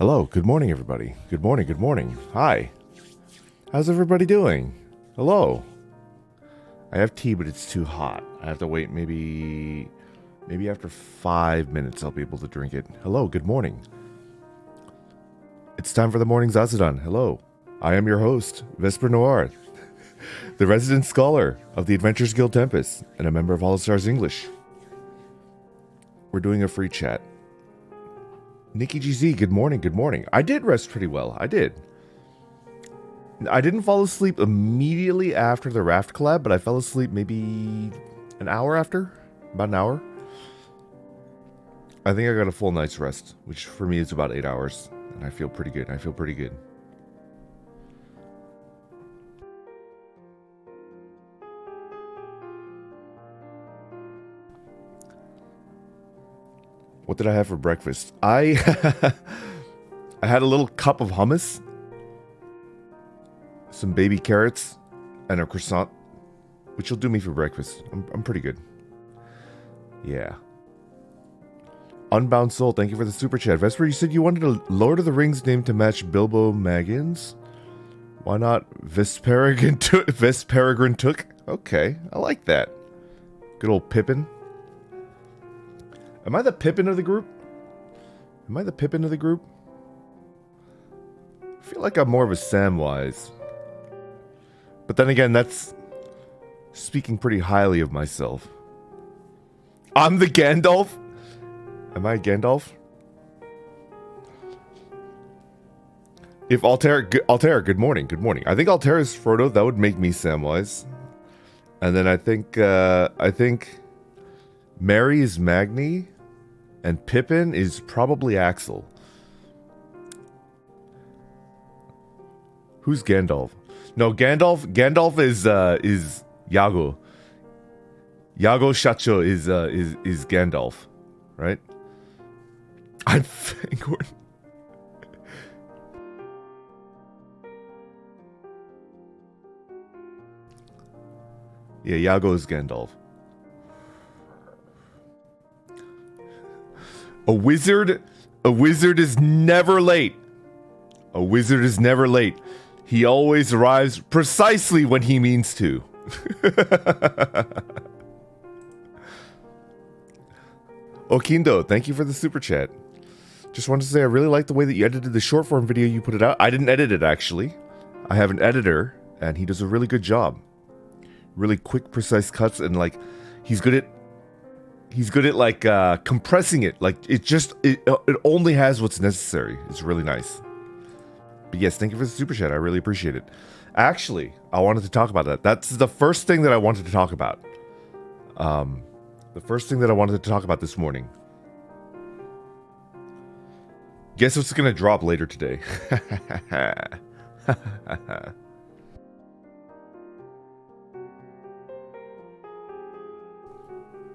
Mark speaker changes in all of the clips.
Speaker 1: Hello, good morning, everybody. Good morning, good morning. Hi. How's everybody doing? Hello. I have tea, but it's too hot. I have to wait maybe after 5 minutes I'll be able to drink it. Hello, good morning. It's time for the morning zatsudan. Hello. I am your host, Vesper Noir, the resident scholar of the Adventures Guild Tempus, and a member of HOLOSTARS English. We're doing a free chat. Nikki GZ, good morning, good morning. I did rest pretty well. I did. I didn't fall asleep immediately after the raft collab, but I fell asleep maybe an hour after. About an hour. I think I got a full night's rest, which for me is about 8 hours. And I feel pretty good. I feel pretty good. What did I have for breakfast? I had a little cup of hummus, some baby carrots, and a croissant, which will do me for breakfast. I'm pretty good. Yeah. Unbound Soul, thank you for the super chat. Vesper, you said you wanted a Lord of the Rings name to match Bilbo Baggins. Why not Vesperegrin Took? Okay, I like that. Good old Pippin. Am I the Pippin of the group? Am I the Pippin of the group? I feel like I'm more of a Samwise. But then again, that's speaking pretty highly of myself. I'm the Gandalf? Am I Gandalf? If Altair, good morning, good morning. I think Altair is Frodo, that would make me Samwise. And then I think Mary is Magni. And Pippin is probably Axel. Who's Gandalf? No, Gandalf is Yago. Yago Shacho is Gandalf, right? I'm Fangorn. Yeah, Yago is Gandalf. A wizard is never late. A wizard is never late. He always arrives precisely when he means to. Okindo, thank you for the super chat. Just wanted to say I really like the way that you edited the short form video you put it out. I didn't edit it, actually. I have an editor, and he does a really good job. Really quick, precise cuts, and like, he's good at like compressing it. Like it only has what's necessary. It's really nice. But yes, thank you for the super chat. I really appreciate it. Actually, I wanted to talk about that. That's the first thing that I wanted to talk about. The first thing that I wanted to talk about this morning. Guess what's gonna drop later today?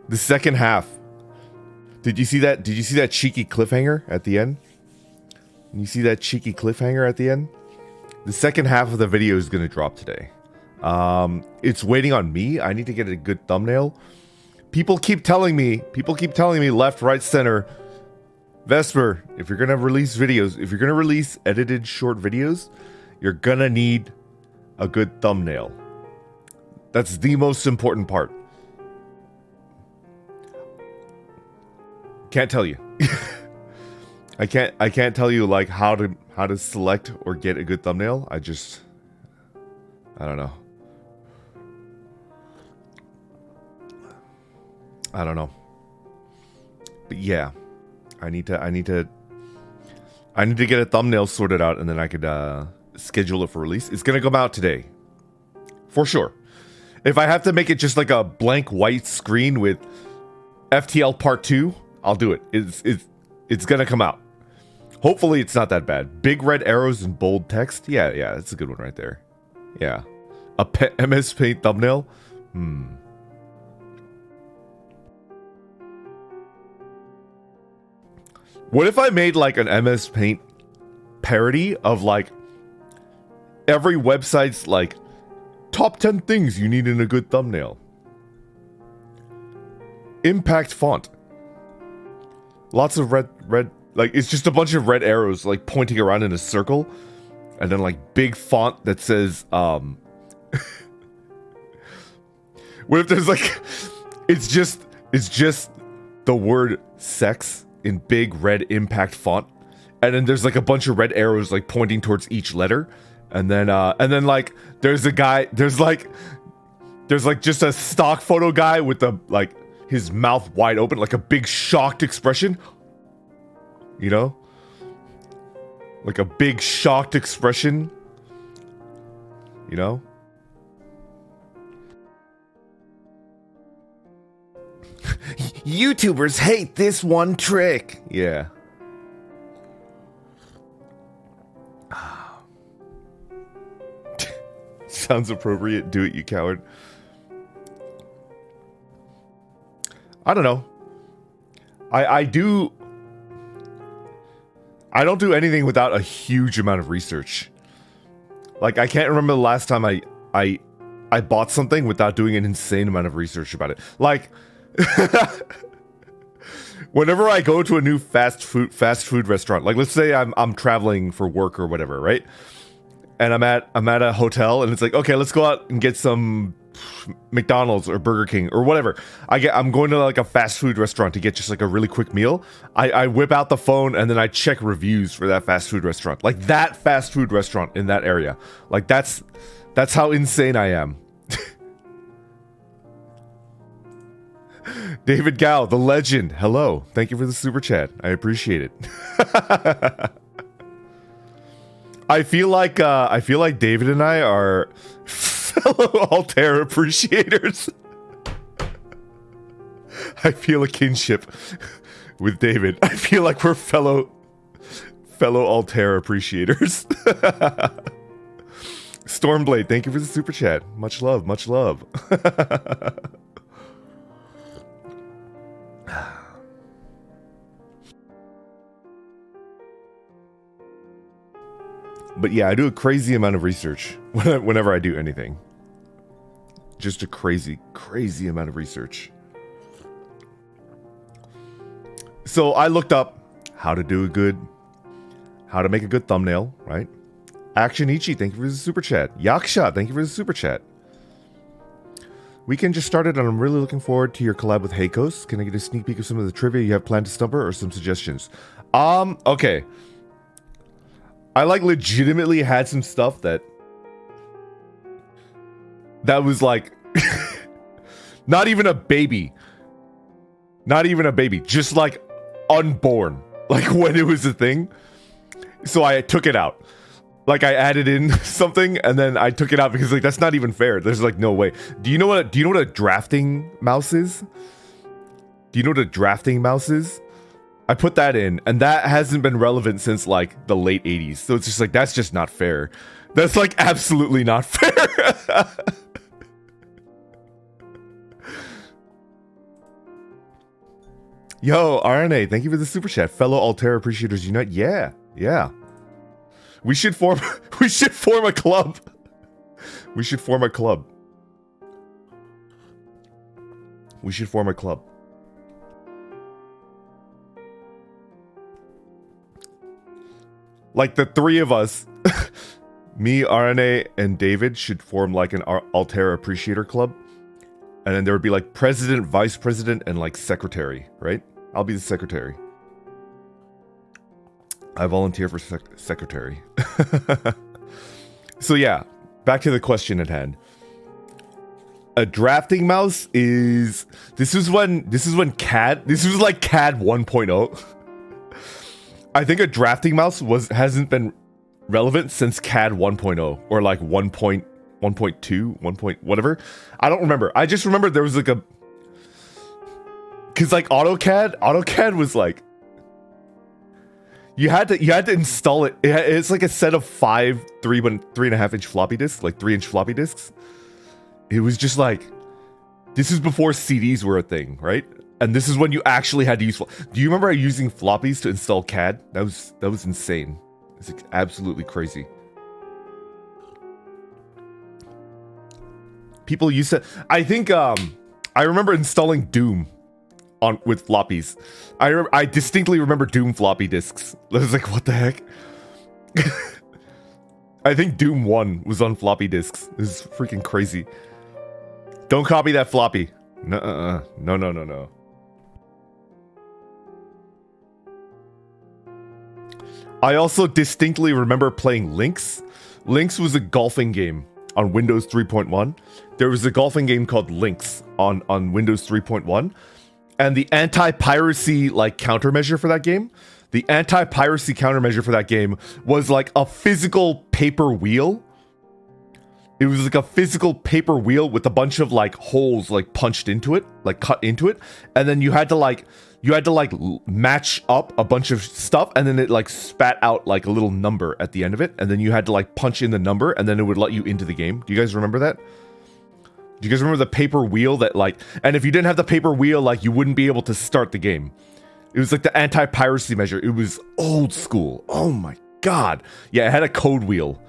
Speaker 1: The second half. Did you see that? Did you see that cheeky cliffhanger at the end? You see that cheeky cliffhanger at the end? The second half of the video is going to drop today. It's waiting on me. I need to get a good thumbnail. People keep telling me left, right, center, Vesper, if you're going to release videos, if you're going to release edited short videos, you're going to need a good thumbnail. That's the most important part. Can't tell you. I can't tell you like how to select or get a good thumbnail. I don't know. I don't know. But yeah, I need to get a thumbnail sorted out, and then I could schedule it for release. It's gonna come out today, for sure. If I have to make it just like a blank white screen with FTL Part 2, I'll do it. It's gonna come out. Hopefully it's not that bad. Big red arrows and bold text. Yeah, that's a good one right there. Yeah. A MS Paint thumbnail. What if I made like an MS Paint parody of like every website's like top 10 things you need in a good thumbnail? Impact font. Lots of red Like, it's just a bunch of red arrows, like, pointing around in a circle. And then, like, big font that says, what if there's, like, it's just the word sex in big red impact font. And then there's, like, a bunch of red arrows, like, pointing towards each letter. And then, like, there's a guy, there's, like, just a stock photo guy with the, like, his mouth wide open, like a big shocked expression. You know? Like a big shocked expression. You know? YouTubers hate this one trick. Yeah. Sounds appropriate. Do it, you coward. I don't know. I don't do anything without a huge amount of research. Like, I can't remember the last time I bought something without doing an insane amount of research about it. Like, whenever I go to a new fast food restaurant, like let's say I'm traveling for work or whatever, right? And I'm at a hotel and it's like, okay, let's go out and get some McDonald's or Burger King or whatever. I'm going to like a fast food restaurant to get just like a really quick meal. I whip out the phone and then I check reviews for that fast food restaurant. Like that fast food restaurant in that area. Like that's how insane I am. David Gao, the legend. Hello. Thank you for the super chat. I appreciate it. I feel like David and I are fellow Altair appreciators. I feel a kinship with David. I feel like we're fellow Altair appreciators. Stormblade, thank you for the super chat. Much love, much love. But yeah, I do a crazy amount of research whenever I do anything. Just a crazy amount of research. So I looked up how to make a good thumbnail, right? Action Ichi, thank you for the super chat. Yaksha, thank you for the super chat. Weekend just started and I'm really looking forward to your collab with Heikos. Can I get a sneak peek of some of the trivia you have planned to stumper or some suggestions? Okay. I like legitimately had some stuff that was like not even a baby, just like unborn, like when it was a thing. So I took it out. Like I added in something and then I took it out because like that's not even fair. There's like no way. Do you know what a drafting mouse is? I put that in, and that hasn't been relevant since like the late 80s. So it's just like, that's just not fair. That's like absolutely not fair. Yo, RNA, thank you for the super chat. Fellow Altair Appreciators Unite. Yeah. We should form a club. We should form a club. Like the three of us, me, RNA, and David should form like an Altair Appreciator Club. And then there would be like president, vice president, and like secretary, right? I'll be the secretary. I volunteer for secretary. So yeah, back to the question at hand. A drafting mouse is... This is like CAD 1.0. I think a drafting mouse hasn't been relevant since CAD 1.0 or like 1.2, whatever. I don't remember. I just remember there was like a... Cause like AutoCAD was like... You had to install it. It's like a set of 5 3.5 inch floppy disks, like 3-inch floppy disks. It was just like, this is before CDs were a thing, right? And this is when you actually had to use. Do you remember using floppies to install CAD? That was insane. It's absolutely crazy. People used to. I think I remember installing Doom on with floppies. I distinctly remember Doom floppy disks. I was like, what the heck? I think Doom 1 was on floppy disks. This is freaking crazy. Don't copy that floppy. No, no, no, no, no. I also distinctly remember playing Lynx. Lynx was a golfing game on Windows 3.1. There was a golfing game called Lynx on Windows 3.1. And the anti-piracy like countermeasure for that game, was like a physical paper wheel. It was like a physical paper wheel with a bunch of like holes like punched into it, like cut into it. And then you had to match up a bunch of stuff, and then it like spat out like a little number at the end of it, and then you had to like punch in the number, and then it would let you into the game. Do you guys remember that? Do you guys remember the paper wheel that like, and if you didn't have the paper wheel, like you wouldn't be able to start the game. It was like the anti-piracy measure. It was old school. Oh my god. Yeah, it had a code wheel.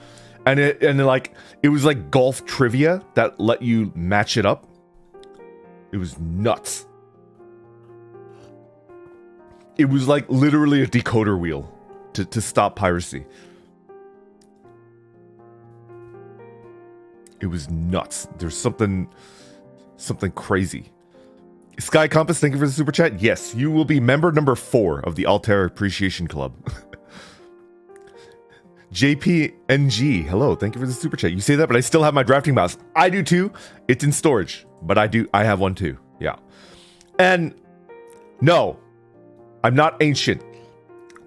Speaker 1: And it was like golf trivia that let you match it up. It was nuts. It was like literally a decoder wheel to stop piracy. It was nuts. There's something crazy. Sky Compass, thank you for the super chat. Yes, you will be member number 4 of the Altare Appreciation Club. JPNG, hello, thank you for the super chat. You say that, but I still have my drafting mouse. I do too. It's in storage, but I have one too. Yeah. And no, I'm not ancient.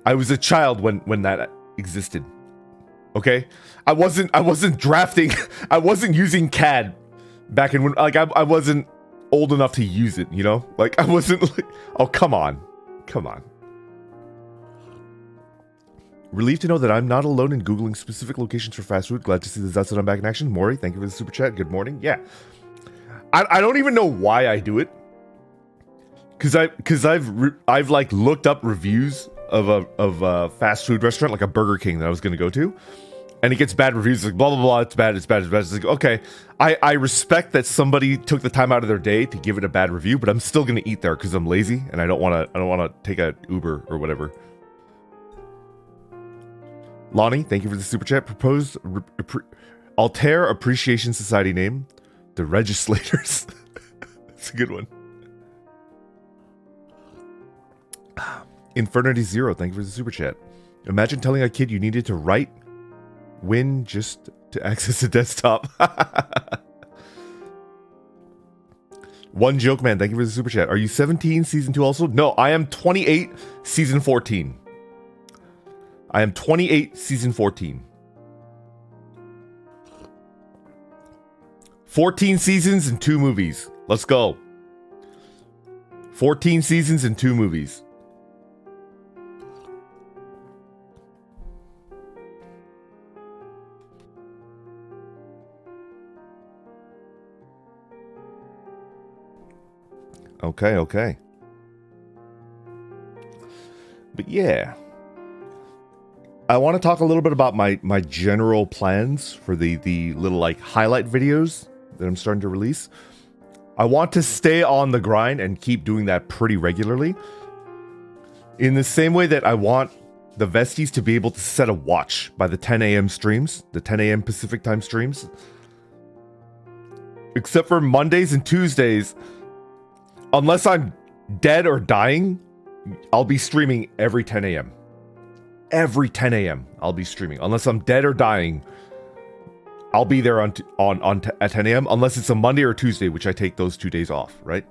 Speaker 1: I was a child when that existed. Okay? I wasn't drafting. I wasn't using CAD back in when, like, I wasn't old enough to use it, you know? Like, I wasn't like, oh, come on. Come on. Relieved to know that I'm not alone in Googling specific locations for fast food. Glad to see the zatsudan back in action. Maury, thank you for the super chat. Good morning. Yeah. I don't even know why I do it. Cause I've like looked up reviews of a fast food restaurant, like a Burger King that I was gonna go to, and it gets bad reviews. It's like blah blah blah. It's bad. It's bad. It's bad. It's like, okay, I respect that somebody took the time out of their day to give it a bad review, but I'm still gonna eat there because I'm lazy and I don't wanna take a Uber or whatever. Lonnie, thank you for the super chat. Proposed Altair Appreciation Society name, the Legislators. That's a good one. Infernity Zero, thank you for the super chat. Imagine telling a kid you needed to write win just to access a desktop. One Joke Man, thank you for the super chat. Are you 17 season 2 also? No, I am 28 season 14. I am 28 season 14. 14 seasons and 2 movies. Let's go. 14 seasons and 2 movies. Okay, okay. But yeah. I want to talk a little bit about my general plans for the little like highlight videos that I'm starting to release. I want to stay on the grind and keep doing that pretty regularly. In the same way that I want the Vesties to be able to set a watch by the 10 a.m. streams, the 10 a.m. Pacific time streams. Except for Mondays and Tuesdays, unless I'm dead or dying, I'll be streaming every 10 a.m. Every 10 a.m. I'll be streaming. Unless I'm dead or dying, I'll be there at 10 a.m. Unless it's a Monday or Tuesday, which I take those 2 days off, right?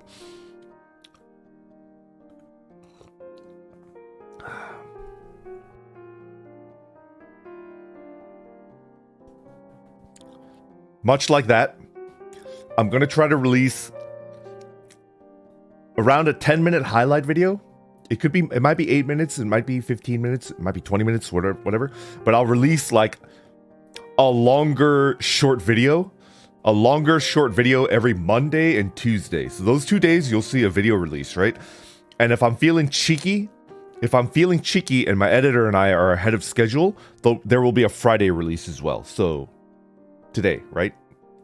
Speaker 1: Much like that, I'm going to try to release around a 10-minute highlight video. It might be 8 minutes, it might be 15 minutes, it might be 20 minutes, whatever. But I'll release like a longer short video every Monday and Tuesday. So those 2 days you'll see a video release, right? And if I'm feeling cheeky and my editor and I are ahead of schedule, there will be a Friday release as well. So today, right?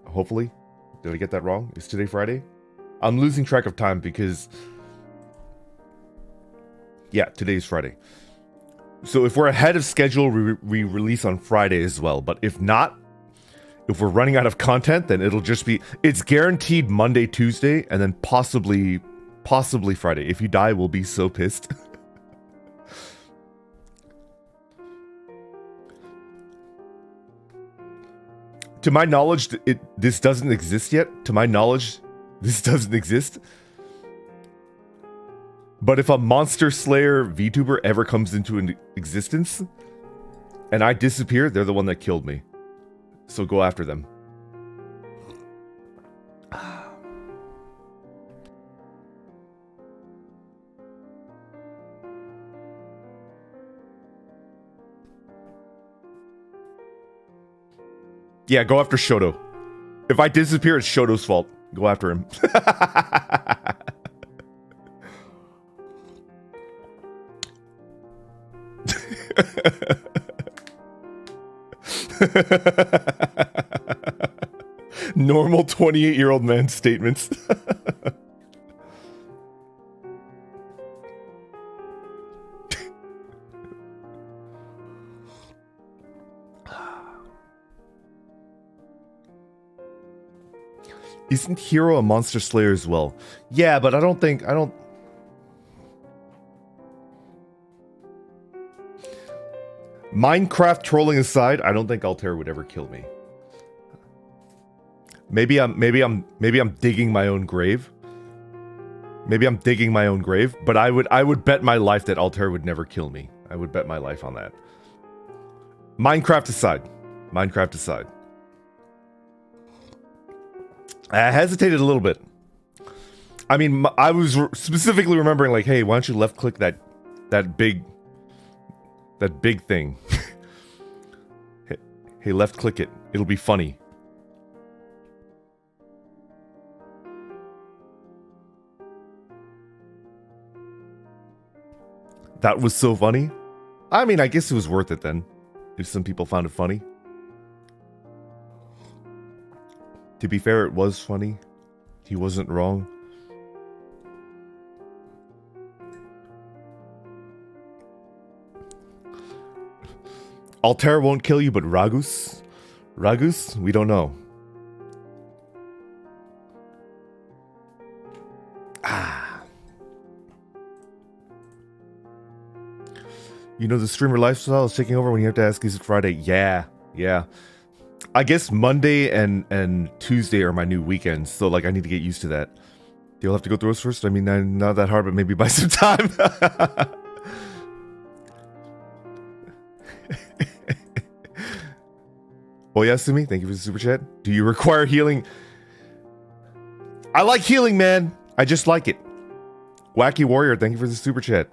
Speaker 1: Hopefully. Did I get that wrong? Is today Friday? I'm losing track of time because Yeah, today's Friday. So if we're ahead of schedule, we release on Friday as well. But if not, if we're running out of content, then it'll just be... It's guaranteed Monday, Tuesday, and then possibly Friday. If you die, we'll be so pissed. To my knowledge, this doesn't exist yet. To my knowledge, this doesn't exist. But if a Monster Slayer VTuber ever comes into existence, and I disappear, they're the one that killed me. So go after them. Yeah, go after Shoto. If I disappear, it's Shoto's fault. Go after him. Normal 28-year-old man statements. Isn't Hero a Monster Slayer as well? Yeah, but I don't... Minecraft trolling aside, I don't think Altare would ever kill me. Maybe I'm digging my own grave. Maybe I'm digging my own grave, but I would bet my life that Altare would never kill me. I would bet my life on that. Minecraft aside. Minecraft aside. I hesitated a little bit. I mean, I was specifically remembering, like, hey, why don't you left click that big thing? Hey, left click it. It'll be funny. That was so funny. I mean, I guess it was worth it then, if some people found it funny. To be fair, it was funny. He wasn't wrong. Altare won't kill you, but Ragus? Ragus? We don't know. Ah. You know the streamer lifestyle is taking over when you have to ask, is it Friday? Yeah. I guess Monday and Tuesday are my new weekends, so like I need to get used to that. You'll have to go through us first. I mean, not that hard, but maybe buy some time. Oyasumi, thank you for the super chat. Do you require healing? I like healing, man. I just like it. Wacky Warrior, thank you for the super chat.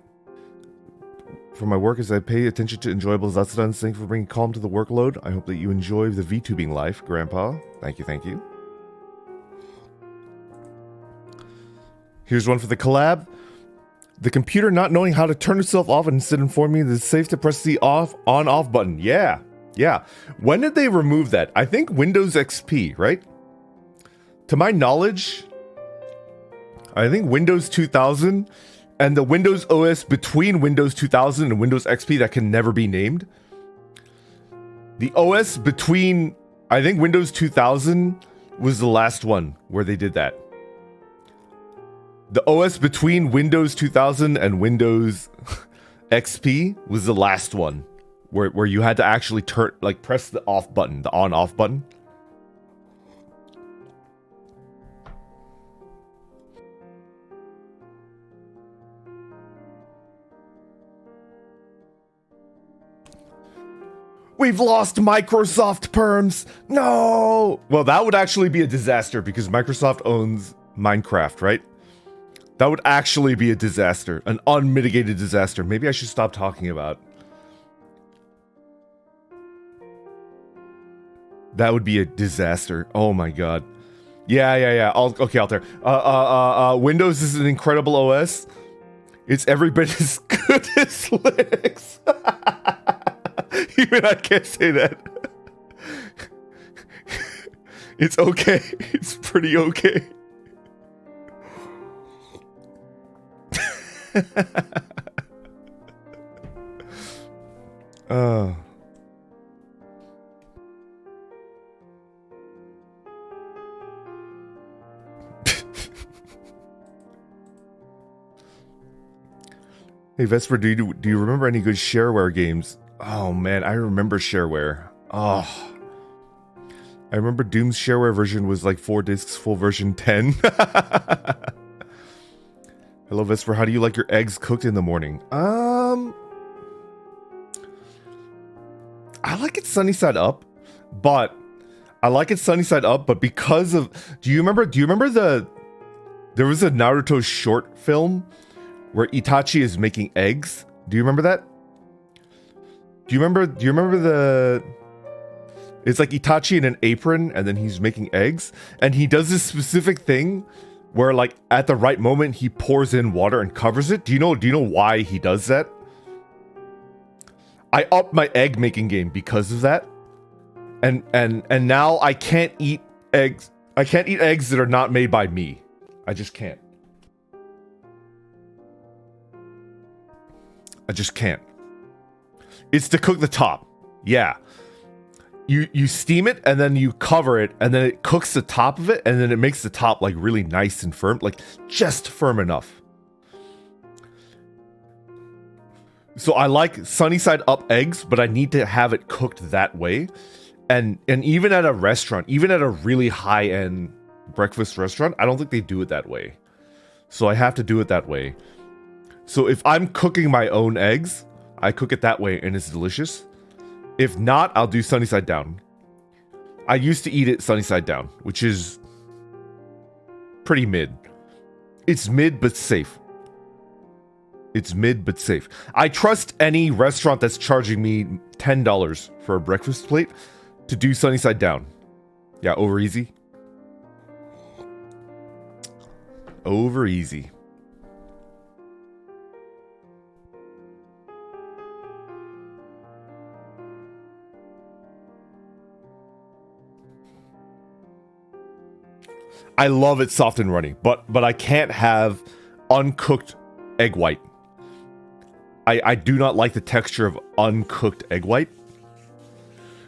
Speaker 1: For my work as I pay attention to enjoyable zatsudans, thank you for bringing calm to the workload. I hope that you enjoy the VTubing life, Grandpa. Thank you. Here's one for the collab. The computer not knowing how to turn itself off and instead inform me that it's safe to press the on-off button. Yeah. When did they remove that? I think Windows XP, right? To my knowledge, I think Windows 2000... and the Windows OS between Windows 2000 and Windows XP that can never be named. The OS between, I think Windows 2000 was the last one where they did that. The OS between Windows 2000 and Windows XP was the last one where you had to actually press the off button, the on-off button. We've lost Microsoft perms. No. Well, that would actually be a disaster because Microsoft owns Minecraft, right? That would actually be a disaster, an unmitigated disaster. Maybe I should stop talking about. That would be a disaster. Oh my god. Yeah. Okay, Altair. Windows is an incredible OS. It's every bit as good as Linux. Even I can't say that. It's okay. It's pretty okay. Uh. Hey Vesper, do you remember any good shareware games? Oh man, I remember shareware. Oh, I remember Doom's shareware version was like 4 discs, full version 10. Hello Vesper, how do you like your eggs cooked in the morning? I like it sunny side up, but because of, do you remember there was a Naruto short film where Itachi is making eggs? Do you remember that? Do you remember the, it's like Itachi in an apron and then he's making eggs and he does this specific thing where like at the right moment he pours in water and covers it. Do you know why he does that? I upped my egg making game because of that. And now I can't eat eggs. I can't eat eggs that are not made by me. I just can't. I just can't. It's to cook the top. Yeah. You steam it and then you cover it and then it cooks the top of it and then it makes the top like really nice and firm, like just firm enough. So I like sunny side up eggs, but I need to have it cooked that way. And even at a restaurant, even at a really high-end breakfast restaurant, I don't think they do it that way. So I have to do it that way. So if I'm cooking my own eggs, I cook it that way and it's delicious. If not, I'll do sunny side down. I used to eat it sunny side down, which is pretty mid. It's mid but safe. It's mid but safe. I trust any restaurant that's charging me $10 for a breakfast plate to do sunny side down. Yeah, over easy. Over easy. I love it soft and runny, but I can't have uncooked egg white. I do not like the texture of uncooked egg white.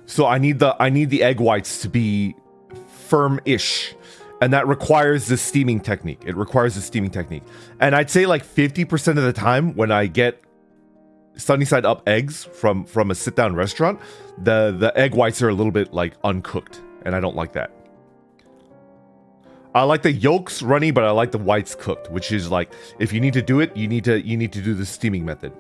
Speaker 1: So I need the egg whites to be firm-ish. And that requires the steaming technique. It requires the steaming technique. And I'd say like 50% of the time when I get sunny side up eggs from a sit-down restaurant, the egg whites are a little bit like uncooked. And I don't like that. I like the yolks runny, but I like the whites cooked, which is like, if you need to do it, you need to do the steaming method.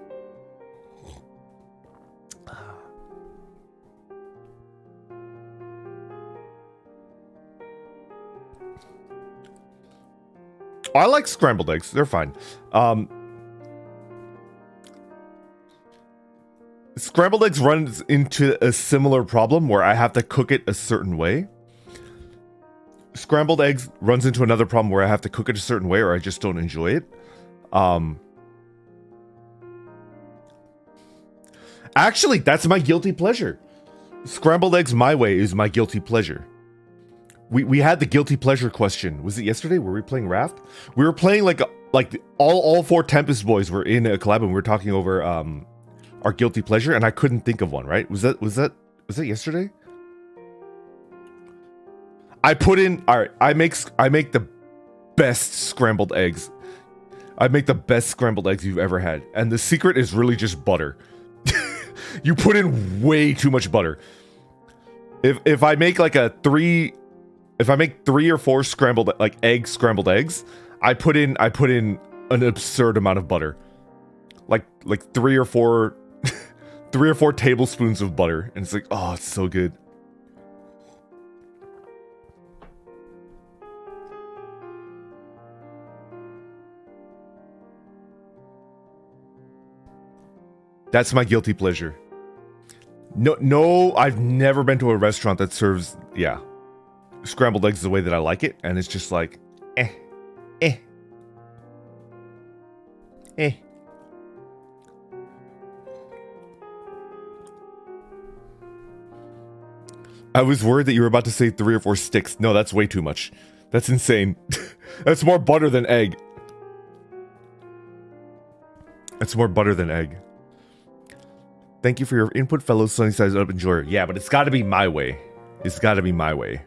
Speaker 1: I like scrambled eggs. They're fine. Scrambled eggs runs into a similar problem where I have to cook it a certain way. Scrambled eggs runs into another problem where I have to cook it a certain way or I just don't enjoy it. Actually, that's my guilty pleasure. Scrambled eggs my way is my guilty pleasure. We had the guilty pleasure question. Was it yesterday? Were we playing Raft? We were playing like all 4 Tempest boys were in a collab and we were talking over our guilty pleasure and I couldn't think of one, right? Was that yesterday? I put in, all right, I make the best scrambled eggs. I make the best scrambled eggs you've ever had. And the secret is really just butter. You put in way too much butter. If I make like if I make 3 or 4 scrambled eggs, I put in an absurd amount of butter. Like 3 or 4 tablespoons of butter. And it's like, oh, it's so good. That's my guilty pleasure. No, I've never been to a restaurant that serves, scrambled eggs the way that I like it, and it's just like, eh. I was worried that you were about to say 3 or 4 sticks. No, that's way too much. That's insane. That's more butter than egg. That's more butter than egg. Thank you for your input, fellow Sunnyside Up enjoyer. Yeah, but it's got to be my way. It's got to be my way.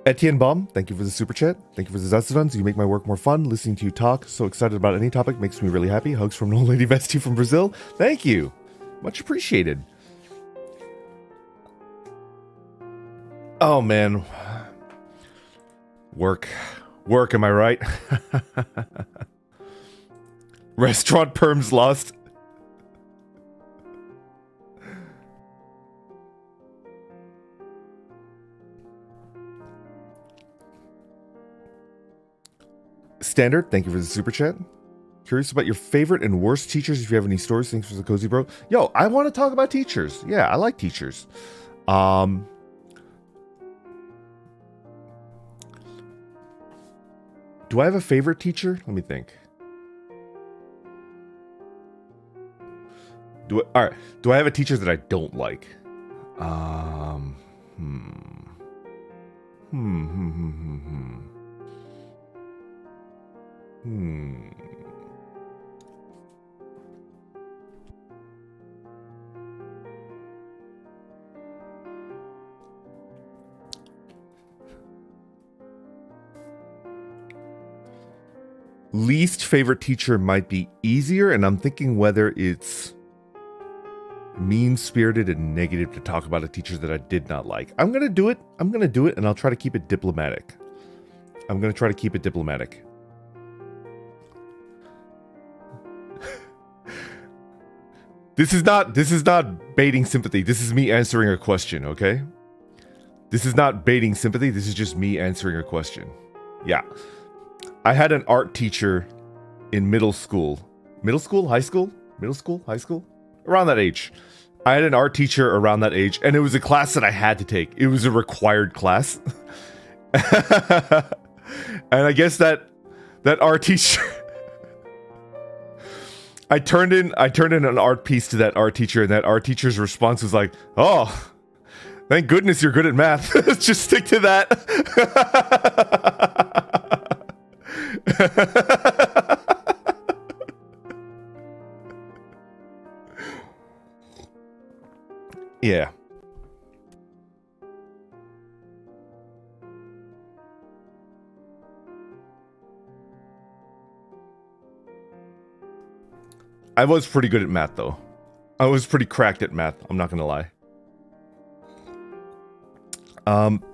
Speaker 1: Etienne Baum, thank you for the super chat. Thank you for the zatsudans. You make my work more fun. Listening to you talk, so excited about any topic, makes me really happy. Hugs from Old Lady Vesti from Brazil. Thank you. Much appreciated. Oh, man. Work. Work, am I right? Restaurant perms lost. Standard, thank you for the super chat. Curious about your favorite and worst teachers. If you have any stories, thanks for the cozy bro. Yo, I want to talk about teachers. Yeah, I like teachers. Do I have a favorite teacher? Let me think. Do I have a teacher that I don't like? Least favorite teacher might be easier, and I'm thinking whether it's mean-spirited and negative to talk about a teacher that I did not like. I'm gonna do it, and I'll try to keep it diplomatic. This is not baiting sympathy. This is me answering a question, okay? This is not baiting sympathy. This is just me answering a question. Yeah. I had an art teacher in middle school. Middle school? High school? Middle school? High school? Around that age. I had an art teacher around that age, and it was a class that I had to take. It was a required class. And I guess that art teacher... I turned in an art piece to that art teacher, and that art teacher's response was like, "Oh, thank goodness you're good at math. Just stick to that." Yeah. I was pretty good at math, though. I was pretty cracked at math, I'm not gonna lie.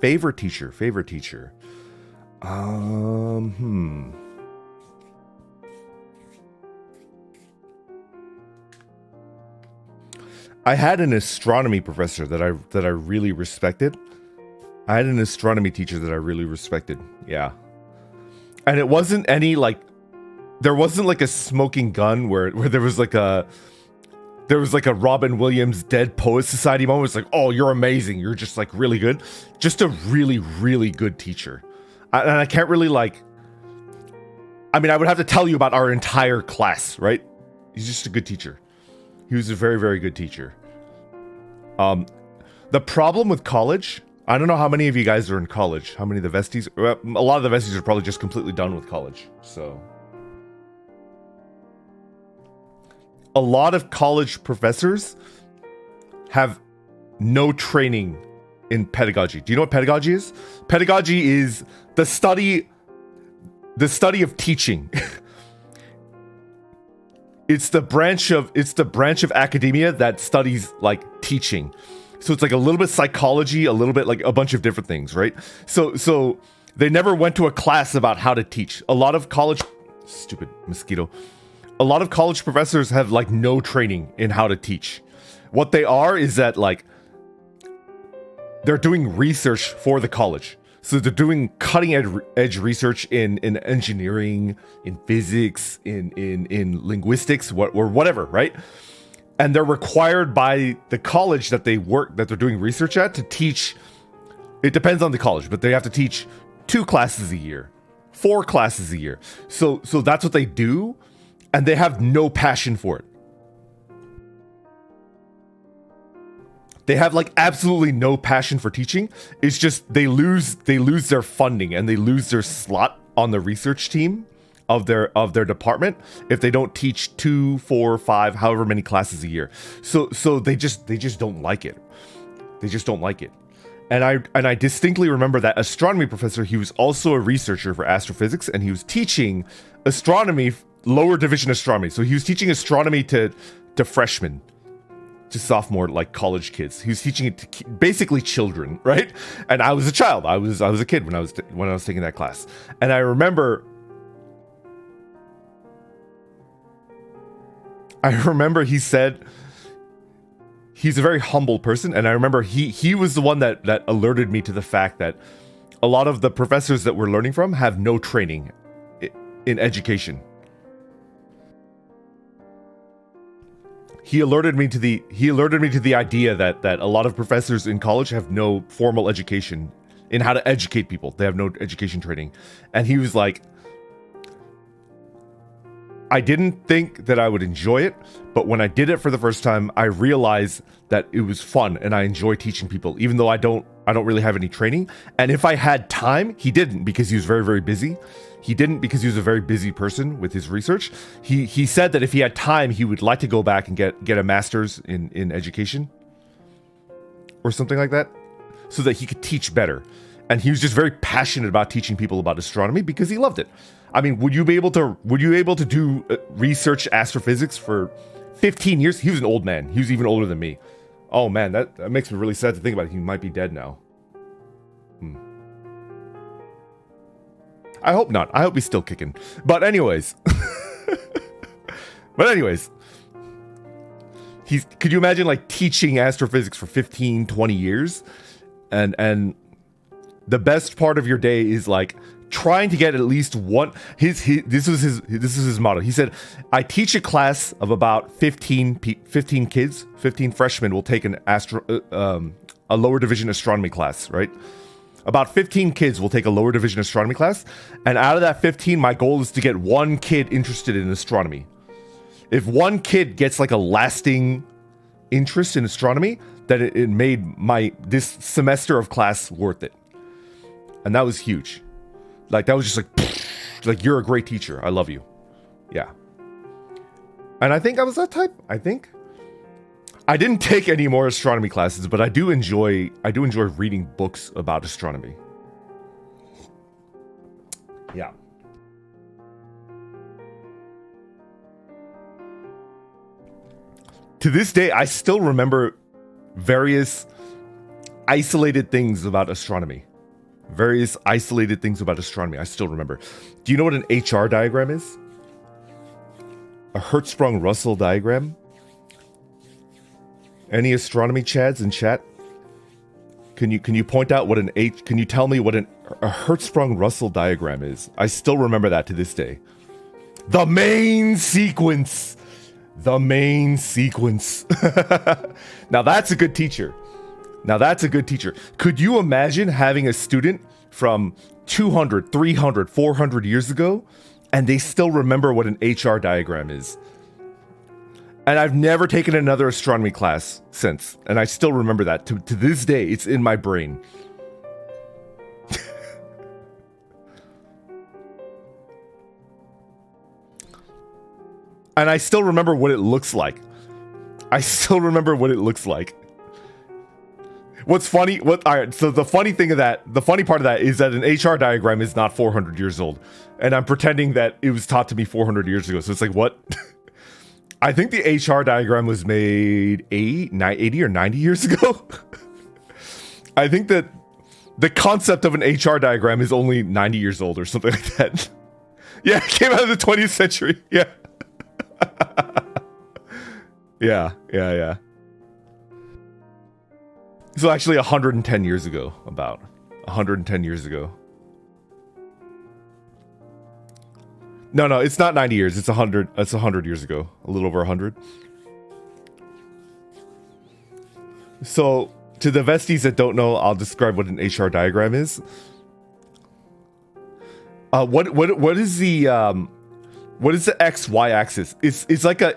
Speaker 1: Favorite teacher. I had an astronomy professor that I really respected. I had an astronomy teacher that I really respected. Yeah. And it wasn't any like there wasn't like a smoking gun where there was like a Robin Williams Dead Poets Society moment. It's like, "Oh, you're amazing. You're just like really good." Just a really, really good teacher. And I can't really like, I mean, I would have to tell you about our entire class, right? He's just a good teacher. He was a very, very good teacher. The problem with college, I don't know how many of you guys are in college. How many of the Vesties? A lot of the Vesties are probably just completely done with college. So, a lot of college professors have no training in pedagogy. Do you know what pedagogy is? Pedagogy is the study of teaching. It's the branch of academia that studies like teaching. So it's like a little bit psychology, a little bit like a bunch of different things, right? So they never went to a class about how to teach. A lot of college professors have like no training in how to teach. What they are is that like they're doing research for the college. So they're doing cutting edge research in engineering, in physics, in linguistics, or whatever, right? And they're required by the college that they're doing research at to teach. It depends on the college, but they have to teach 2 classes a year, 4 classes a year. So that's what they do, and they have no passion for it. They have like absolutely no passion for teaching. It's just they lose their funding and they lose their slot on the research team of their department if they don't teach 2, 4, 5, however many classes a year. So they just don't like it. They just don't like it. And I distinctly remember that astronomy professor, he was also a researcher for astrophysics, and he was teaching astronomy, lower division astronomy. So he was teaching astronomy to freshmen, to sophomore, like college kids. He was teaching it to basically children, right? And I was a child. I was a kid when I was taking that class. And I remember he said he's a very humble person, and I remember he was the one that alerted me to the fact that a lot of the professors that we're learning from have no training in education. He alerted me to the idea that a lot of professors in college have no formal education in how to educate people. They have no education training. And he was like, I didn't think that I would enjoy it, but when I did it for the first time, I realized that it was fun and I enjoy teaching people, even though I don't really have any training. And if I had time, he didn't, because he was very, very busy. He didn't because he was a very busy person with his research. He said that if he had time, he would like to go back and get a master's in education or something like that, so that he could teach better. And he was just very passionate about teaching people about astronomy because he loved it. I mean, would you be able to do research astrophysics for 15 years? He was an old man. He was even older than me. Oh man, that makes me really sad to think about it. He might be dead now. I hope not. I hope he's still kicking. But anyways. Could you imagine like teaching astrophysics for 15, 20 years? And the best part of your day is like trying to get at least one. This is his motto. He said, I teach a class of about 15 kids. 15 freshmen will take a lower division astronomy class, right? About 15 kids will take a lower division astronomy class, and out of that 15, my goal is to get one kid interested in astronomy. If one kid gets like a lasting interest in astronomy, then it made this semester of class worth it. And that was huge. Like, that was just like, you're a great teacher. I love you. Yeah. And I think I was that type. I think. I didn't take any more astronomy classes, but I do enjoy reading books about astronomy. Yeah. To this day, I still remember various isolated things about astronomy. I still remember. Do you know what an HR diagram is? A Hertzsprung-Russell diagram? Any astronomy chads in chat? Can you point out what can you tell me what a Hertzsprung-Russell diagram is? I still remember that to this day. The main sequence. Now that's a good teacher. Could you imagine having a student from 200, 300, 400 years ago, and they still remember what an HR diagram is? And I've never taken another astronomy class since, and I still remember that. To this day, it's in my brain. And I still remember what it looks like. What's funny? Alright, so the funny part of that is that an HR diagram is not 400 years old. And I'm pretending that it was taught to me 400 years ago. So it's like, what? I think the HR diagram was made 80 or 90 years ago. I think that the concept of an HR diagram is only 90 years old or something like that. Yeah, it came out of the 20th century. Yeah. Yeah. So actually 110 years ago, about 110 years ago. No, it's not 90 years. It's 100. It's 100 years ago. A little over 100. So, to the Vesties that don't know, I'll describe what an HR diagram is. What is the XY axis? It's like a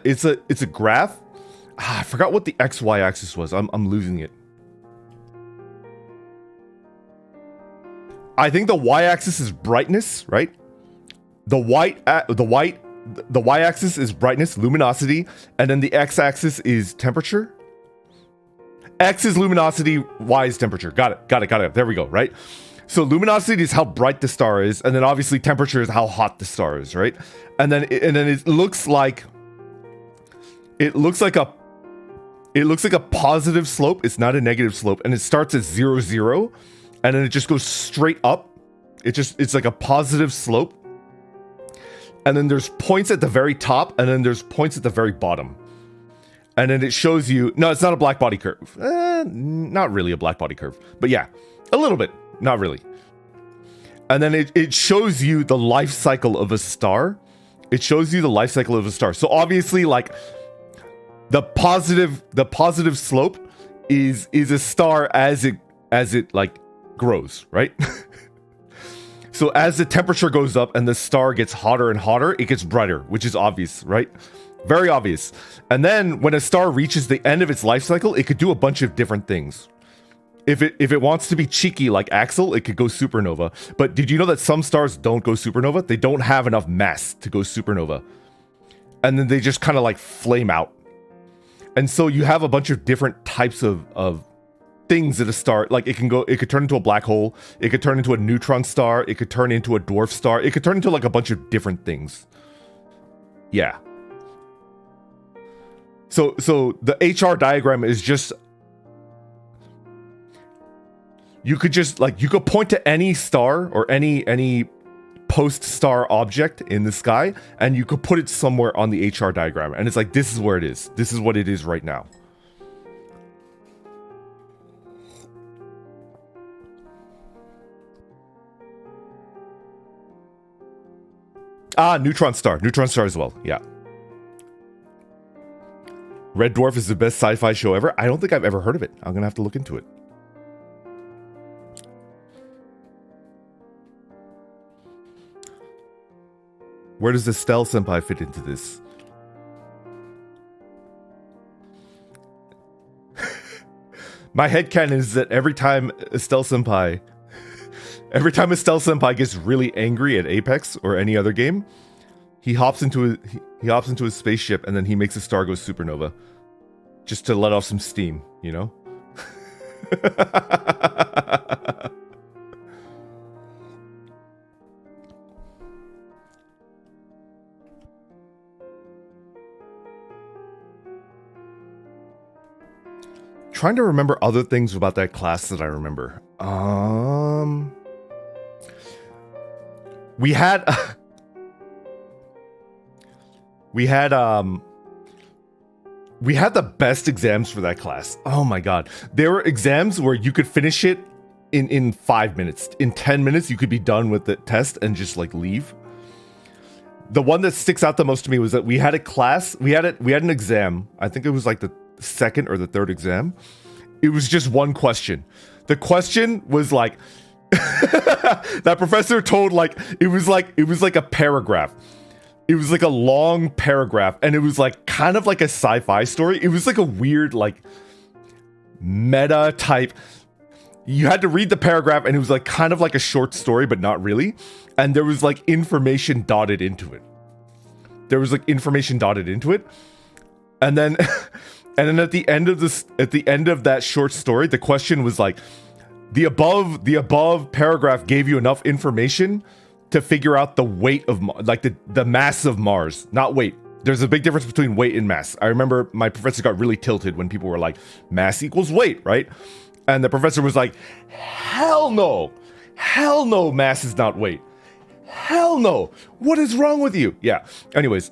Speaker 1: graph. I forgot what the XY axis was. I'm losing it. I think the Y axis is brightness, right? the y-axis is brightness, luminosity, and then the x-axis is temperature. X is luminosity, Y is temperature. Got it. There we go, right? So luminosity is how bright the star is, and then obviously temperature is how hot the star is, right? And then it looks like a positive slope. It's not a negative slope, and it starts at 0, 0, and then it just goes straight up. It's like a positive slope. And then there's points at the very top, and then there's points at the very bottom. And then it shows you, no, it's not a black body curve. Not really a black body curve, but yeah, a little bit, not really. And then it shows you the life cycle of a star. It shows you the life cycle of a star. So obviously, like, the positive slope is a star as it like grows, right? So as the temperature goes up and the star gets hotter and hotter, it gets brighter, which is obvious, right? Very obvious. And then when a star reaches the end of its life cycle, it could do a bunch of different things. If it wants to be cheeky like Axel, it could go supernova. But did you know that some stars don't go supernova? They don't have enough mass to go supernova. And then they just kind of like flame out. And so you have a bunch of different types of things that a star, like it could turn into a black hole, it could turn into a neutron star, it could turn into a dwarf star, it could turn into like a bunch of different things. Yeah. So the HR diagram is just, you could point to any star or any post-star object in the sky, and you could put it somewhere on the HR diagram, and it's like, this is where it is. This is what it is right now. Neutron star as well, yeah. Red Dwarf is the best sci-fi show ever. I don't think I've ever heard of it. I'm gonna have to look into it. Where does Estelle Senpai fit into this? My headcanon is that every time Estelle Senpai gets really angry at Apex or any other game, he hops into his spaceship and then he makes a star go supernova, just to let off some steam, you know? Trying to remember other things about that class that I remember. We had the best exams for that class. Oh my god. There were exams where you could finish it in 5 minutes. In 10 minutes, you could be done with the test and just like leave. The one that sticks out the most to me was that we had a class, we had an exam. I think it was like the second or the third exam. It was just one question. The question was like that professor told, like it was like a paragraph. It was like a long paragraph, and it was like kind of like a sci-fi story. It was like a weird like meta type. You had to read the paragraph, and it was like kind of like a short story, but not really. And there was like information dotted into it. And then and then at the end of that short story, the question was like, the above paragraph gave you enough information to figure out the weight of, like the mass of Mars, not weight. There's a big difference between weight and mass. I remember my professor got really tilted when people were like, mass equals weight, right? And the professor was like, hell no, mass is not weight. Hell no, what is wrong with you? Yeah, anyways,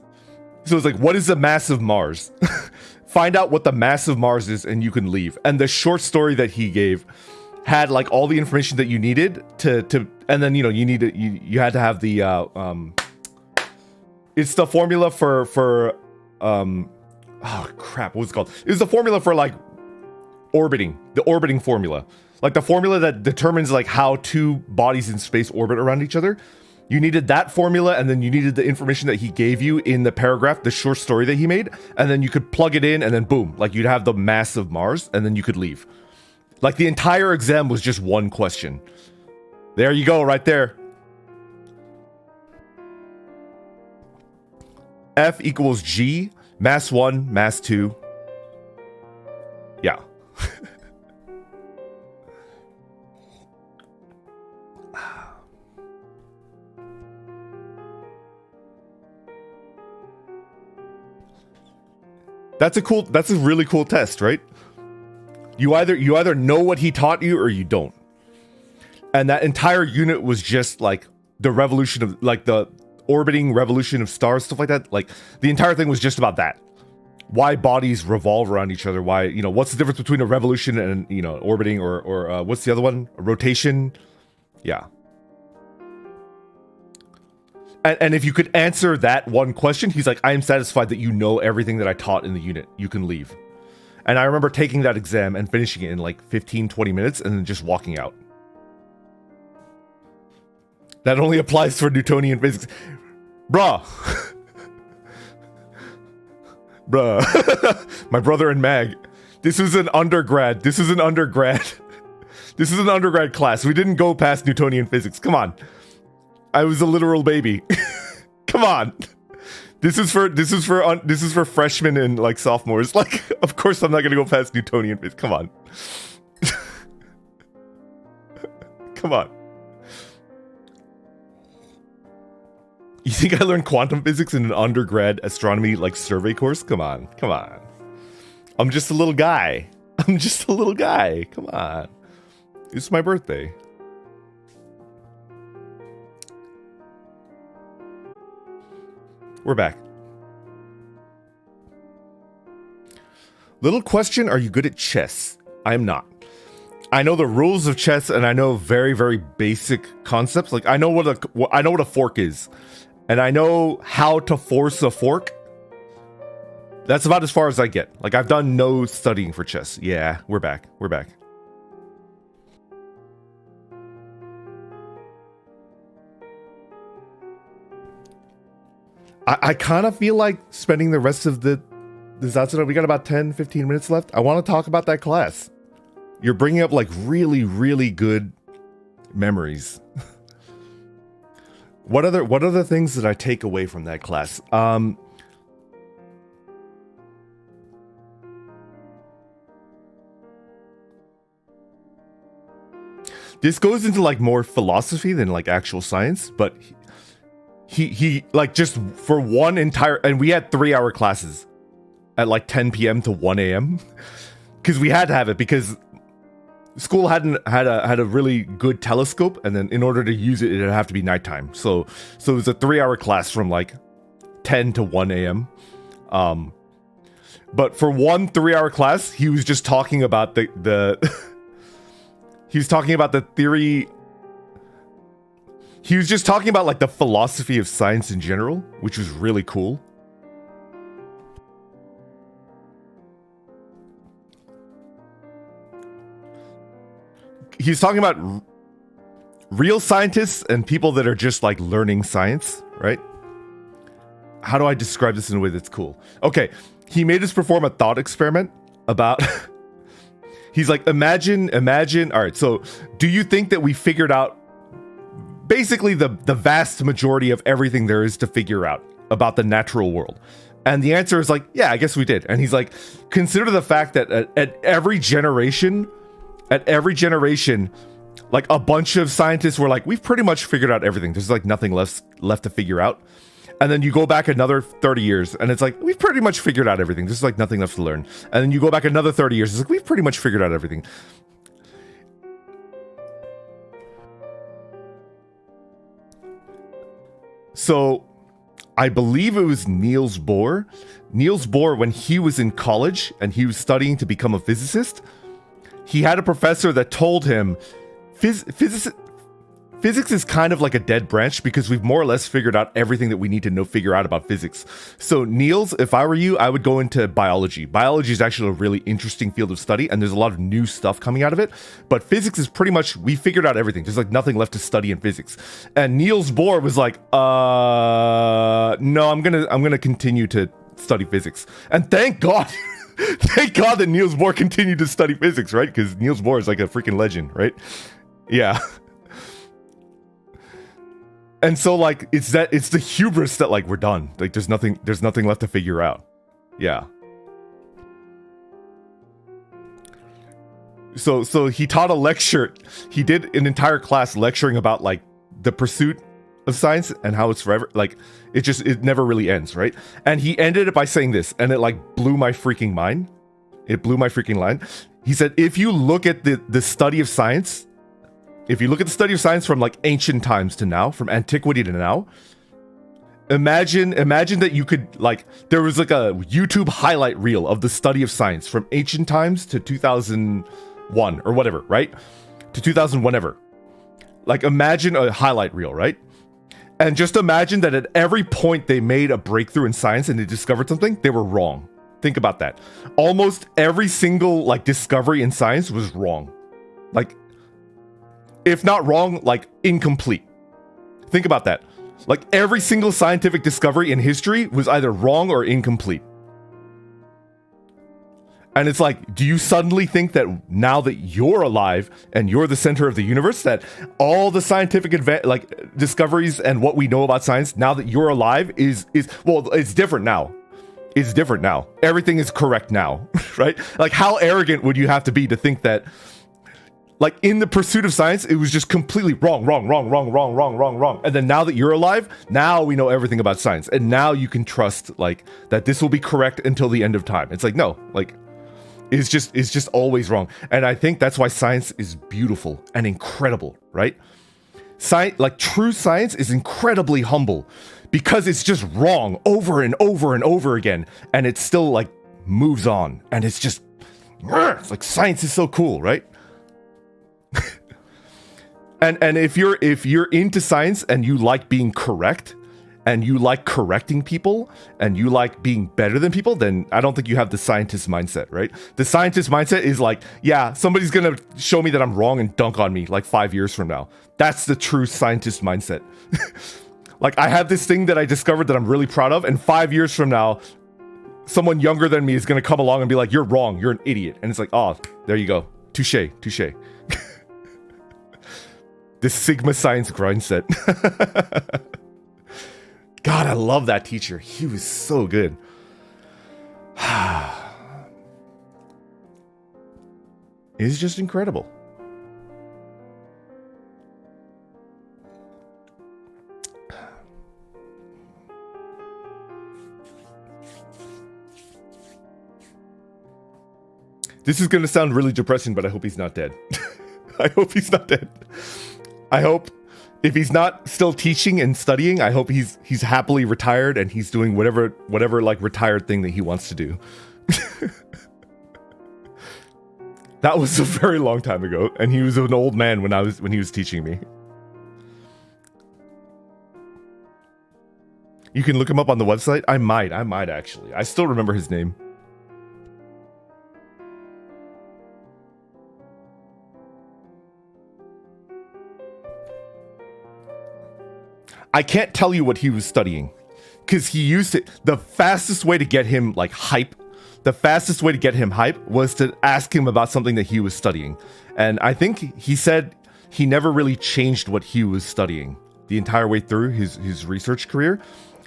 Speaker 1: so it's like, what is the mass of Mars? Find out what the mass of Mars is and you can leave. And the short story that he gave had like all the information that you needed to and then, you know, you had to have the it's the formula for oh crap, what was it called? It was the formula for like orbiting, the orbiting formula. Like the formula that determines like how two bodies in space orbit around each other. You needed that formula, and then you needed the information that he gave you in the paragraph, the short story that he made, and then you could plug it in, and then boom, like you'd have the mass of Mars, and then you could leave. Like the entire exam was just one question. There you go, right there. F equals G, mass 1, mass 2. Yeah. That's a really cool test, right? You either know what he taught you or you don't. And that entire unit was just like the revolution of, like, the orbiting revolution of stars, stuff like that. Like, the entire thing was just about that. Why bodies revolve around each other, why, you know, what's the difference between a revolution and, you know, orbiting, or what's the other one? A rotation? Yeah. And if you could answer that one question, he's like, I am satisfied that you know everything that I taught in the unit. You can leave. And I remember taking that exam and finishing it in like 15, 20 minutes and then just walking out. That only applies for Newtonian physics. Bruh. Bruh. My brother and Mag. This is an undergrad. This is an undergrad. This is an undergrad class. We didn't go past Newtonian physics. Come on. I was a literal baby. Come on. This is for freshmen and like sophomores. Like, of course I'm not gonna go past Newtonian physics. Come on. Come on. You think I learned quantum physics in an undergrad astronomy like survey course? Come on. Come on. I'm just a little guy. I'm just a little guy. Come on. It's my birthday. We're back. Little question, are you good at chess? I am not. I know the rules of chess and I know very, very basic concepts. Like, I know what a fork is. And I know how to force a fork. That's about as far as I get. Like, I've done no studying for chess. Yeah, we're back. We're back. I kind of feel like spending the rest of the zatsudan. We got about 10, 15 minutes left. I want to talk about that class. You're bringing up like really, really good memories. What other things did I take away from that class? This goes into like more philosophy than like actual science, but he like, just for one entire, and we had 3-hour classes at like 10 p.m. to 1 a.m. because we had to have it because school had a really good telescope, and then in order to use it, it'd have to be nighttime. So it was a 3-hour class from like 10 to 1 a.m. But for one 3-hour class, he was just talking about the he was talking about the theory. He was just talking about like the philosophy of science in general, which was really cool. He's talking about real scientists and people that are just like learning science, right? How do I describe this in a way that's cool? Okay, he made us perform a thought experiment about he's like, imagine, all right, so do you think that we figured out basically the vast majority of everything there is to figure out about the natural world? And the answer is like, yeah, I guess we did. And he's like, consider the fact that at every generation, like a bunch of scientists were like, we've pretty much figured out everything. There's like nothing left to figure out. And then you go back another 30 years and it's like, we've pretty much figured out everything. There's like nothing left to learn. And then you go back another 30 years. It's like, we've pretty much figured out everything. So I believe it was Niels Bohr. Niels Bohr, when he was in college and he was studying to become a physicist, he had a professor that told him, physics is kind of like a dead branch because we've more or less figured out everything that we need to figure out about physics. So Niels, if I were you, I would go into biology. Biology is actually a really interesting field of study and there's a lot of new stuff coming out of it. But physics is pretty much, we figured out everything. There's like nothing left to study in physics. And Niels Bohr was like, no, I'm gonna continue to study physics. And thank God. Thank God that Niels Bohr continued to study physics, right? Because Niels Bohr is like a freaking legend, right? Yeah. And so like it's the hubris that like we're done. Like there's nothing left to figure out. Yeah. So he taught a lecture. He did an entire class lecturing about like the pursuit of science and how it's forever. Like it never really ends, right? And he ended it by saying this, and it like blew my freaking mind. It blew my freaking mind. He said, if you look at the study of science, if you look at the study of science from like ancient times to now, from antiquity to now, imagine that you could like, there was like a YouTube highlight reel of the study of science from ancient times to 2001 or whatever, right? To 2000 whenever. Like imagine a highlight reel, right? And just imagine that at every point they made a breakthrough in science and they discovered something, they were wrong. Think about that. Almost every single like discovery in science was wrong. Like, if not wrong, like incomplete. Think about that. Like every single scientific discovery in history was either wrong or incomplete. And it's like, do you suddenly think that now that you're alive and you're the center of the universe, that all the scientific discoveries and what we know about science, now that you're alive is well, it's different now. It's different now. Everything is correct now, right? Like how arrogant would you have to be to think that like in the pursuit of science, it was just completely wrong. And then now that you're alive, now we know everything about science. And now you can trust like that this will be correct until the end of time. It's like, no, like it's just always wrong. And I think that's why science is beautiful and incredible, right? Science, like true science is incredibly humble because it's just wrong over and over and over again. And it still like moves on. And it's just, it's like science is so cool, right? and if you're into science and you like being correct and you like correcting people and you like being better than people, then I don't think you have the scientist mindset, right? The scientist mindset is like, yeah, somebody's gonna show me that I'm wrong and dunk on me like 5 years from now. That's the true scientist mindset. Like I have this thing that I discovered that I'm really proud of, and 5 years from now, someone younger than me is gonna come along and be like, you're wrong, you're an idiot. And it's like, oh, there you go. Touche. This Sigma science grind set. God, I love that teacher. He was so good. It's just incredible. This is going to sound really depressing, but I hope he's not dead. I hope he's not dead. I hope if he's not still teaching and studying, I hope he's happily retired and he's doing whatever like retired thing that he wants to do. That was a very long time ago, and he was an old man when he was teaching me. You can look him up on the website. I might actually. I still remember his name. I can't tell you what he was studying because he used it. The fastest way to get him like hype, was to ask him about something that he was studying. And I think he said he never really changed what he was studying the entire way through his research career.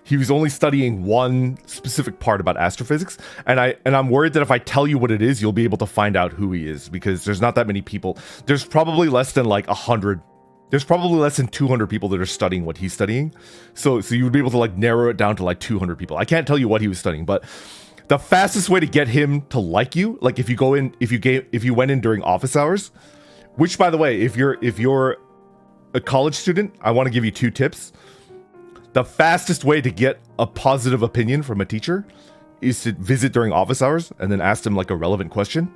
Speaker 1: He was only studying one specific part about astrophysics. And I'm worried that if I tell you what it is, you'll be able to find out who he is, because there's not that many people. There's probably less than like 100. There's probably less than 200 people that are studying what he's studying. So you would be able to like narrow it down to like 200 people. I can't tell you what he was studying, but the fastest way to get him to like you, like if you went in during office hours, which by the way, if you're a college student, I want to give you 2 tips. The fastest way to get a positive opinion from a teacher is to visit during office hours and then ask them like a relevant question.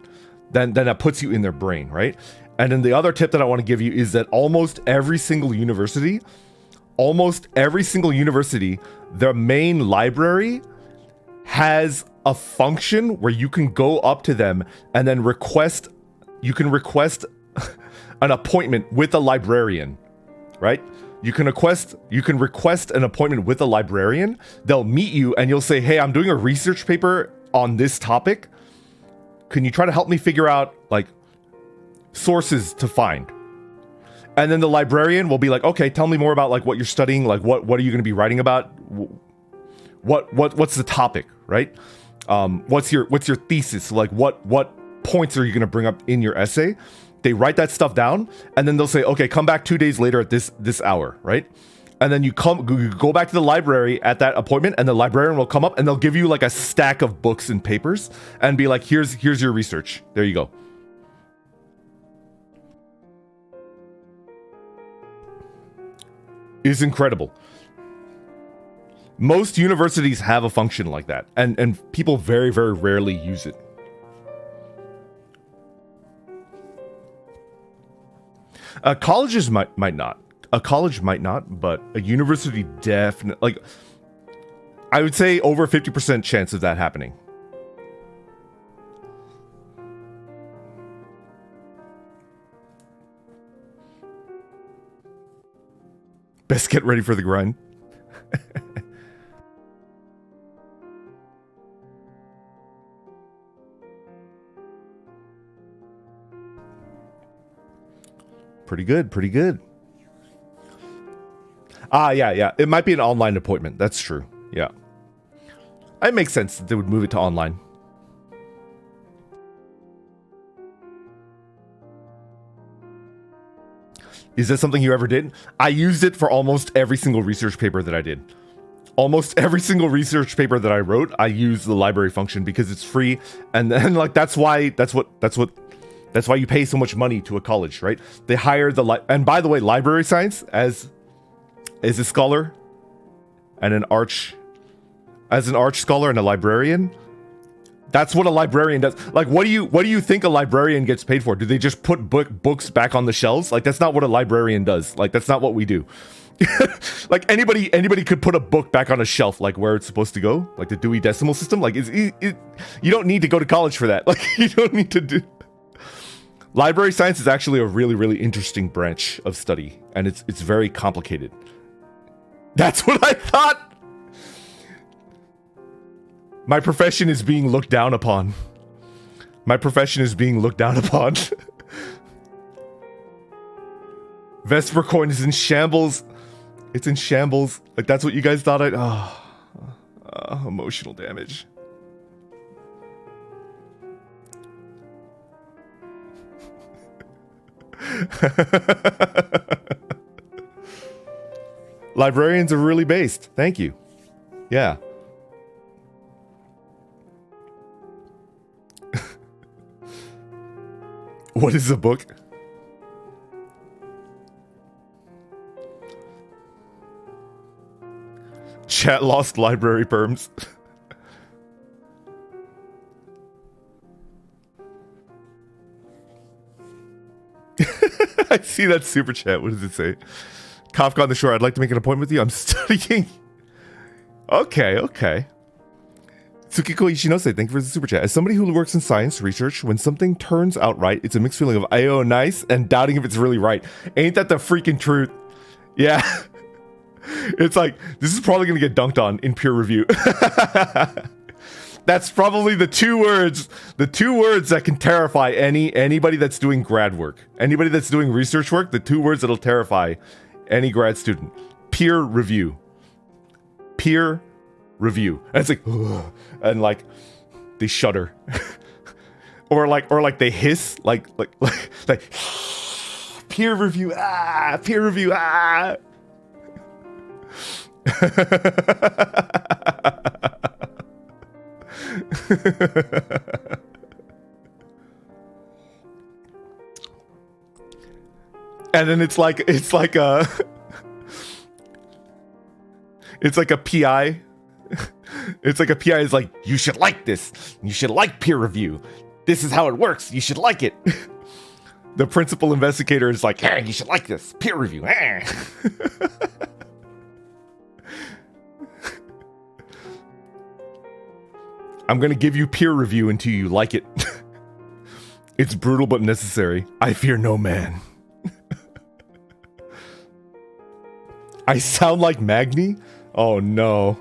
Speaker 1: Then that puts you in their brain, right? And then the other tip that I want to give you is that almost every single university, their main library has a function where you can go up to them and then request an appointment with a librarian, right? You can request an appointment with a librarian. They'll meet you and you'll say, hey, I'm doing a research paper on this topic. Can you try to help me figure out like sources to find? And then the librarian will be like, okay, tell me more about like what you're studying, like what are you going to be writing about? What's the topic, right? What's your thesis? Like what points are you going to bring up in your essay? They write that stuff down, and then they'll say, okay, come back 2 days later at this hour, right? And then you go back to the library at that appointment, and the librarian will come up and they'll give you like a stack of books and papers and be like, here's your research. There you go. It's incredible. Most universities have a function like that, and people very, very rarely use it. Colleges might not. A college might not, but a university definitely. Like, I would say over 50% chance of that happening. Best get ready for the grind. Pretty good, pretty good. Yeah. It might be an online appointment. That's true. Yeah. It makes sense that they would move it to online. Is that something you ever did? I used it for almost every single research paper that I did. Almost every single research paper that I wrote, I used the library function because it's free, and then like that's why you pay so much money to a college, right? They hire and by the way, library science as a scholar and an arch scholar and a librarian. That's what a librarian does. Like, what do you think a librarian gets paid for? Do they just put books back on the shelves? Like, that's not what a librarian does. Like, that's not what we do. Like, anybody could put a book back on a shelf, like where it's supposed to go, like the Dewey Decimal System. Like, you don't need to go to college for that. Like, you don't need to do. Library science is actually a really, really interesting branch of study, and it's very complicated. That's what I thought. My profession is being looked down upon. My profession is being looked down upon. Vesper coin is in shambles. It's in shambles. Like, that's what you guys thought I'd... emotional damage. Librarians are really based. Thank you. Yeah. What is a book? Chat lost library perms. I see that super chat. What does it say? Kafka on the shore. I'd like to make an appointment with you. I'm studying. Okay. Tsukiko Ishinose, thank you for the super chat. As somebody who works in science research, when something turns out right, it's a mixed feeling of ayo, nice, and doubting if it's really right. Ain't that the freaking truth? Yeah. It's like, this is probably going to get dunked on in peer review. That's probably the two words that can terrify anybody that's doing grad work. Anybody that's doing research work, the two words that'll terrify any grad student. Peer review. Peer review. And it's like, ugh, and like they shudder. or like they hiss like peer review, peer review, and then it's like a PI. It's like a PI is like, you should like this. You should like peer review. This is how it works. You should like it. The principal investigator is like, hey, you should like this. Peer review. I'm going to give you peer review until you like it. It's brutal but necessary. I fear no man. I sound like Magni? Oh no.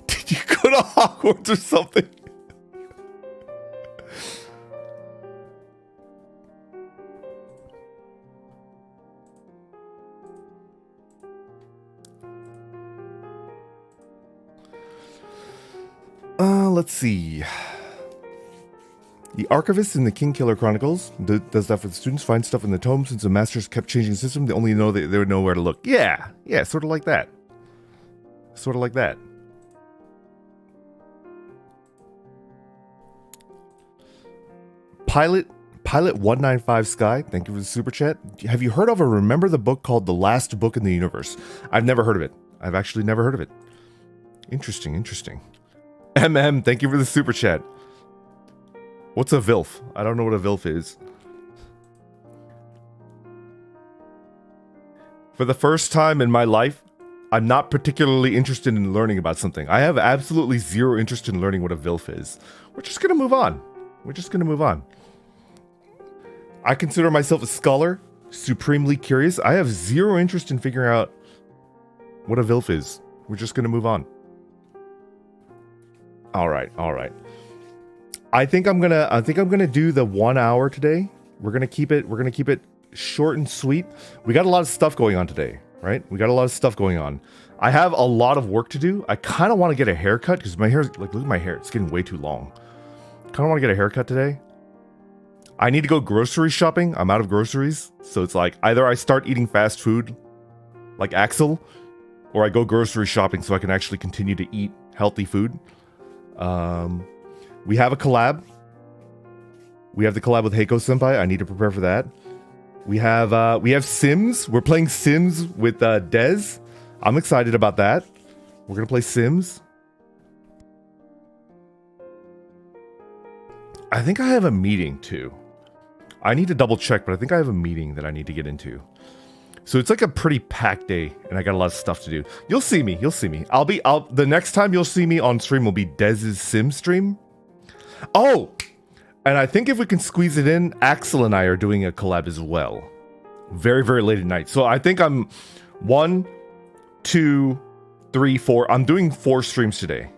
Speaker 1: Did you go to Hogwarts or something? Let's see. The archivist in the King Killer Chronicles does that for the students. Find stuff in the tome. Since the masters kept changing the system, they only know they would know where to look. Yeah, sort of like that. Sort of like that. Pilot 195 Sky, thank you for the super chat. Have you heard of or remember the book called The Last Book in the Universe? I've never heard of it. I've actually never heard of it. Interesting. thank you for the super chat. What's a VILF? I don't know what a VILF is. For the first time in my life, I'm not particularly interested in learning about something. I have absolutely zero interest in learning what a VILF is. We're just gonna move on. I consider myself a scholar, supremely curious. I have zero interest in figuring out what a VILF is. We're just gonna move on. All right. I think I'm gonna do the 1 hour today. We're gonna keep it short and sweet. We got a lot of stuff going on today, right? I have a lot of work to do. I kind of want to get a haircut because my hair, like, look at my hair. It's getting way too long. Kind of want to get a haircut today. I need to go grocery shopping. I'm out of groceries. So it's like either I start eating fast food like Axel, or I go grocery shopping so I can actually continue to eat healthy food. We have a collab. We have the collab with Heiko Senpai. I need to prepare for that. We have Sims. We're playing Sims with Dez. I'm excited about that. We're gonna play Sims. I think I have a meeting too. I need to double check, but I think I have a meeting that I need to get into. So it's like a pretty packed day, and I got a lot of stuff to do. You'll see me. The next time you'll see me on stream will be Dez's Sim stream. Oh, and I think if we can squeeze it in, Axel and I are doing a collab as well. Very, very late at night. So I think I'm 1, 2, 3, 4. I'm doing 4 streams today.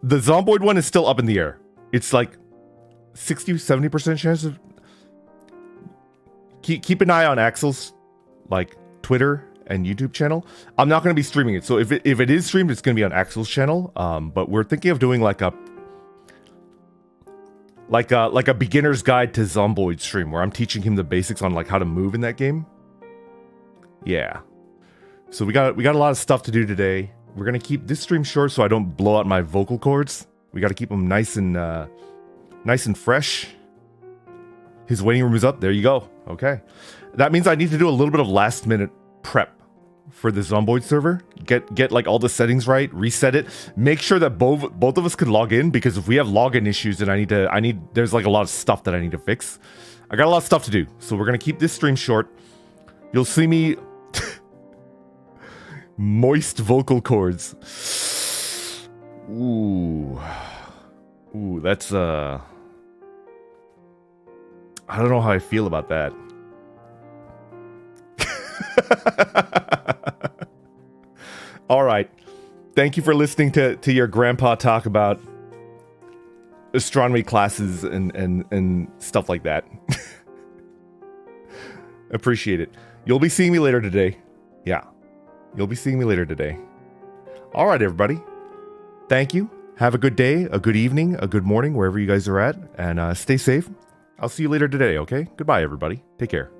Speaker 1: The Zomboid one is still up in the air. It's like 60-70% chance of... Keep an eye on Axel's like Twitter and YouTube channel. I'm not going to be streaming it. So if it is streamed, it's going to be on Axel's channel. But we're thinking of doing like a beginner's guide to Zomboid stream where I'm teaching him the basics on like how to move in that game. Yeah. So we got a lot of stuff to do today. We're going to keep this stream short so I don't blow out my vocal cords. We got to keep them nice and fresh. His waiting room is up. There you go. Okay. That means I need to do a little bit of last minute prep for the Zomboid server. Get like all the settings right, reset it. Make sure that both of us can log in, because if we have login issues, then there's like a lot of stuff that I need to fix. I got a lot of stuff to do. So we're going to keep this stream short. You'll see me moist vocal cords. Ooh, that's I don't know how I feel about that. All right. Thank you for listening to your grandpa talk about astronomy classes and stuff like that. Appreciate it. You'll be seeing me later today. Yeah. You'll be seeing me later today. All right, everybody. Thank you. Have a good day, a good evening, a good morning, wherever you guys are at. And stay safe. I'll see you later today, okay? Goodbye, everybody. Take care.